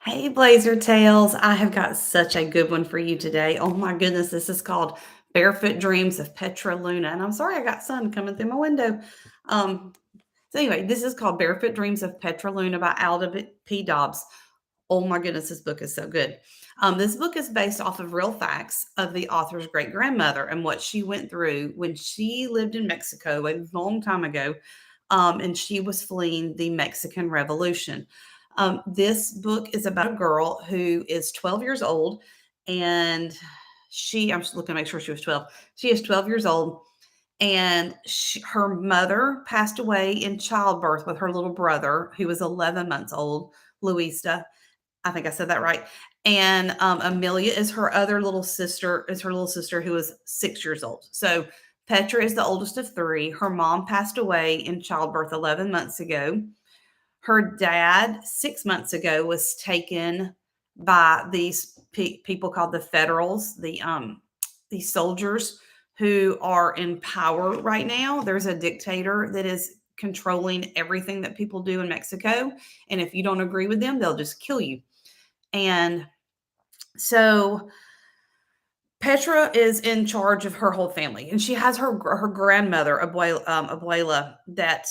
Hey, blazertales. I have got such a good one for you today. Oh my goodness, this is called Barefoot Dreams of Petraluna. And I'm sorry I got sun coming through my window. Um, anyway, this is called Barefoot Dreams of Petraluna by Alda P. Dobbs. Oh my goodness, this book is so good. This book is based off of real facts of the author's great grandmother and what she went through when she lived in Mexico a long time ago, and she was fleeing the Mexican Revolution. This book is about a girl who is 12 years old, and I'm just looking to make sure she was 12. She is 12 years old, and her mother passed away in childbirth with her little brother, who was 11 months old, Luisa. I think I said that right. And Amelia is her other little sister, who is 6 years old. So Petra is the oldest of three. Her mom passed away in childbirth 11 months ago. Her dad, 6 months ago, was taken by these people called the Federals, these soldiers who are in power right now. There's a dictator that is controlling everything that people do in Mexico, and if you don't agree with them, they'll just kill you. And so Petra is in charge of her whole family, and she has her grandmother, Abuela, that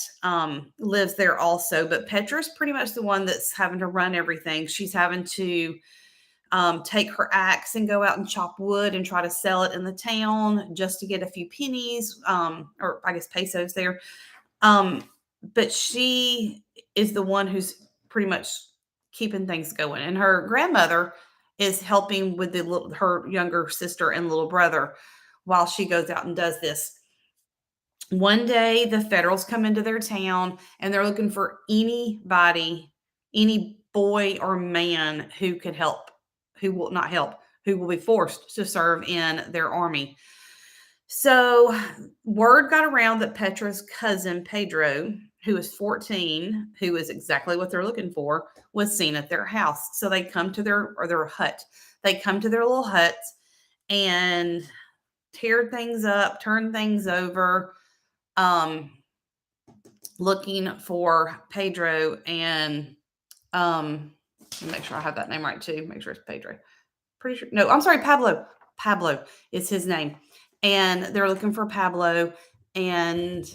lives there also. But Petra's pretty much the one that's having to run everything. She's having to take her axe and go out and chop wood and try to sell it in the town just to get a few pennies, or I guess pesos there. Um, but she is the one who's pretty much keeping things going, and her grandmother is helping with her younger sister and little brother while she goes out and does this. One day, the Federals come into their town and they're looking for anybody, any boy or man who could help, who will not help, who will be forced to serve in their army. So, word got around that Petra's cousin, Pedro, who is 14, who is exactly what they're looking for, was seen at their house. So they come to their hut. They come to their little hut and tear things up, turn things over, um, looking for Pedro and make sure I have that name right too. Make sure it's Pedro. Pretty sure. No, I'm sorry, Pablo. Pablo is his name. And they're looking for Pablo, and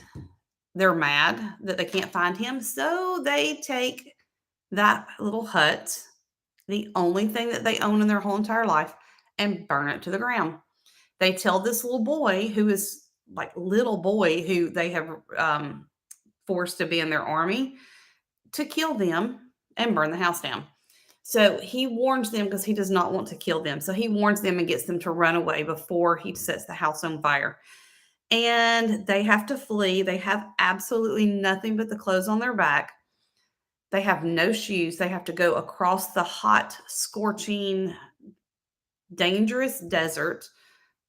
they're mad that they can't find him. So they take that little hut, the only thing that they own in their whole entire life, and burn it to the ground. They tell this little boy, who is like little boy who they have forced to be in their army, to kill them and burn the house down. So he warns them because he does not want to kill them. So he warns them and gets them to run away before he sets the house on fire. And they have to flee. They have absolutely nothing but the clothes on their back. They have no shoes. They have to go across the hot, scorching, dangerous desert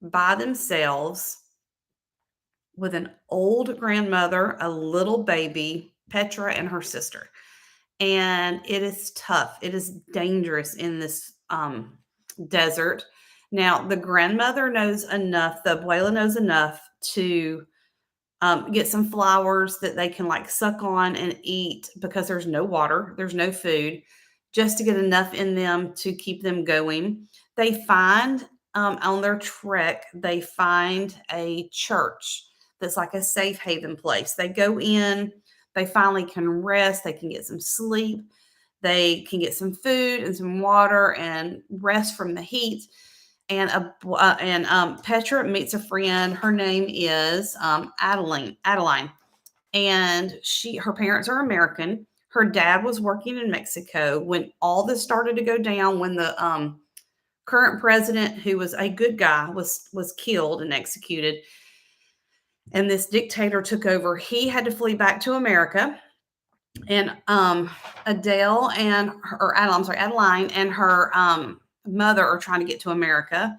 by themselves with an old grandmother, a little baby, Petra, and her sister. And it is tough. It is dangerous in this desert. Now, the grandmother knows enough, the abuela knows enough to get some flowers that they can like suck on and eat, because there's no water, there's no food, just to get enough in them to keep them going. They find on their trek, they find a church that's like a safe haven place. They go in, they finally can rest, they can get some sleep, they can get some food and some water and rest from the heat. And Petra meets a friend. Her name is Adeline, and her parents are American. Her dad was working in Mexico when all this started to go down. When the current president, who was a good guy, was killed and executed, and this dictator took over, he had to flee back to America. And Adeline and her mother are trying to get to America.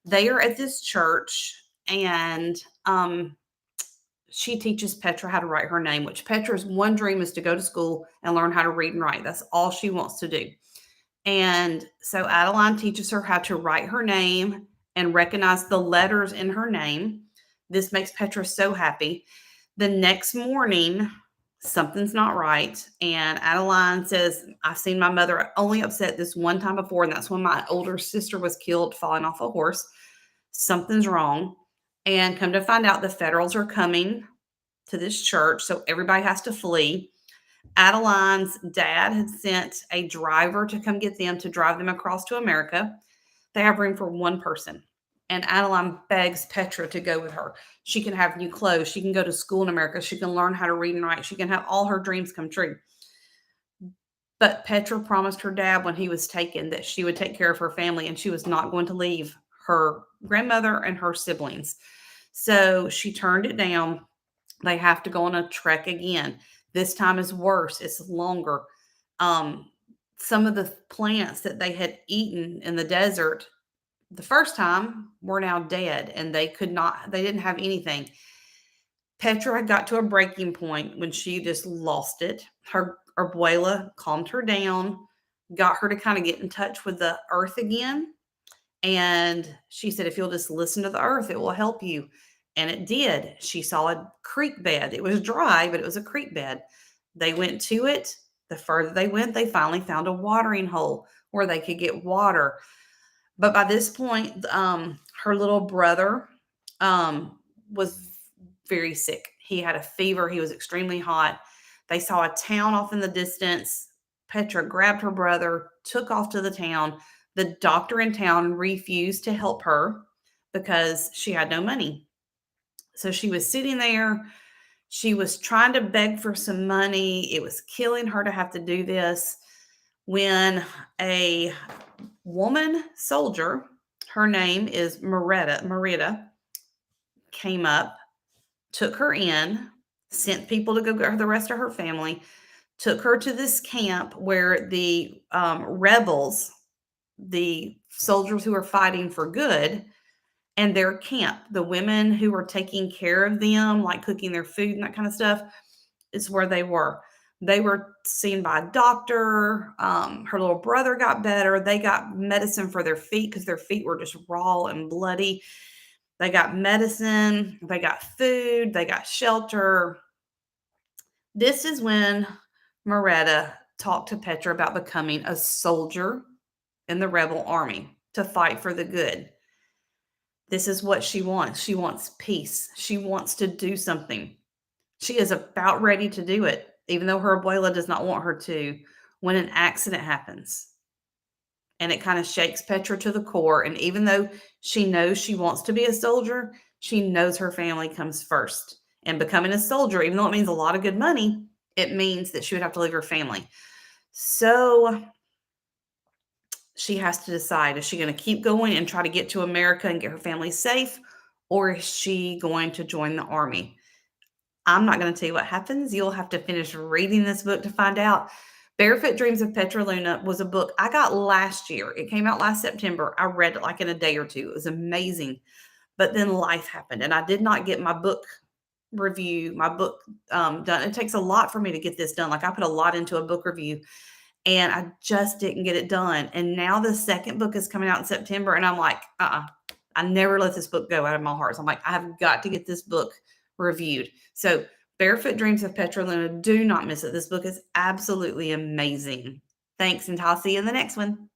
They are at this church, and she teaches Petra how to write her name, which Petra's one dream is to go to school and learn how to read and write. That's all she wants to do. And so Adeline teaches her how to write her name and recognize the letters in her name. This makes Petra so happy. The next morning, something's not right. And Adeline says, I've seen my mother only upset this one time before, and that's when my older sister was killed falling off a horse. Something's wrong. And come to find out, the Federals are coming to this church, so everybody has to flee. Adeline's dad had sent a driver to come get them to drive them across to America. They have room for one person. And Adeline begs Petra to go with her. She can have new clothes. She can go to school in America. She can learn how to read and write. She can have all her dreams come true. But Petra promised her dad when he was taken that she would take care of her family and she was not going to leave her grandmother and her siblings. So she turned it down. They have to go on a trek again. This time is worse. It's longer. Some of the plants that they had eaten in the desert the first time were now dead, and they didn't have anything. Petra had got to a breaking point when she just lost it. Her abuela calmed her down, got her to kind of get in touch with the earth again. And she said, if you'll just listen to the earth, it will help you. And it did. She saw a creek bed. It was dry, but it was a creek bed. They went to it. The further they went, they finally found a watering hole where they could get water. But by this point, her little brother was very sick. He had a fever. He was extremely hot. They saw a town off in the distance. Petra grabbed her brother, took off to the town. The doctor in town refused to help her because she had no money. So she was sitting there. She was trying to beg for some money. It was killing her to have to do this when a woman soldier, her name is Merida, came up, took her in, sent people to go get her the rest of her family, took her to this camp where the rebels, the soldiers who were fighting for good, and their camp, the women who were taking care of them, like cooking their food and that kind of stuff, is where they were. They were seen by a doctor. Her little brother got better. They got medicine for their feet because their feet were just raw and bloody. They got medicine. They got food. They got shelter. This is when Moretta talked to Petra about becoming a soldier in the rebel army to fight for the good. This is what she wants. She wants peace. She wants to do something. She is about ready to do it, even though her abuela does not want her to, when an accident happens. And it kind of shakes Petra to the core. And even though she knows she wants to be a soldier, she knows her family comes first. And becoming a soldier, even though it means a lot of good money, it means that she would have to leave her family. So she has to decide, is she going to keep going and try to get to America and get her family safe? Or is she going to join the army? I'm not going to tell you what happens. You'll have to finish reading this book to find out. Barefoot Dreams of Petraluna was a book I got last year. It came out last September. I read it like in a day or two. It was amazing. But then life happened, and I did not get my book review, my book done. It takes a lot for me to get this done. Like I put a lot into a book review, and I just didn't get it done. And now the second book is coming out in September, and I'm like, I never let this book go out of my heart. So I'm like, I have got to get this book reviewed. So Barefoot Dreams of Petraluna, do not miss it. This book is absolutely amazing. Thanks, and I'll see you in the next one.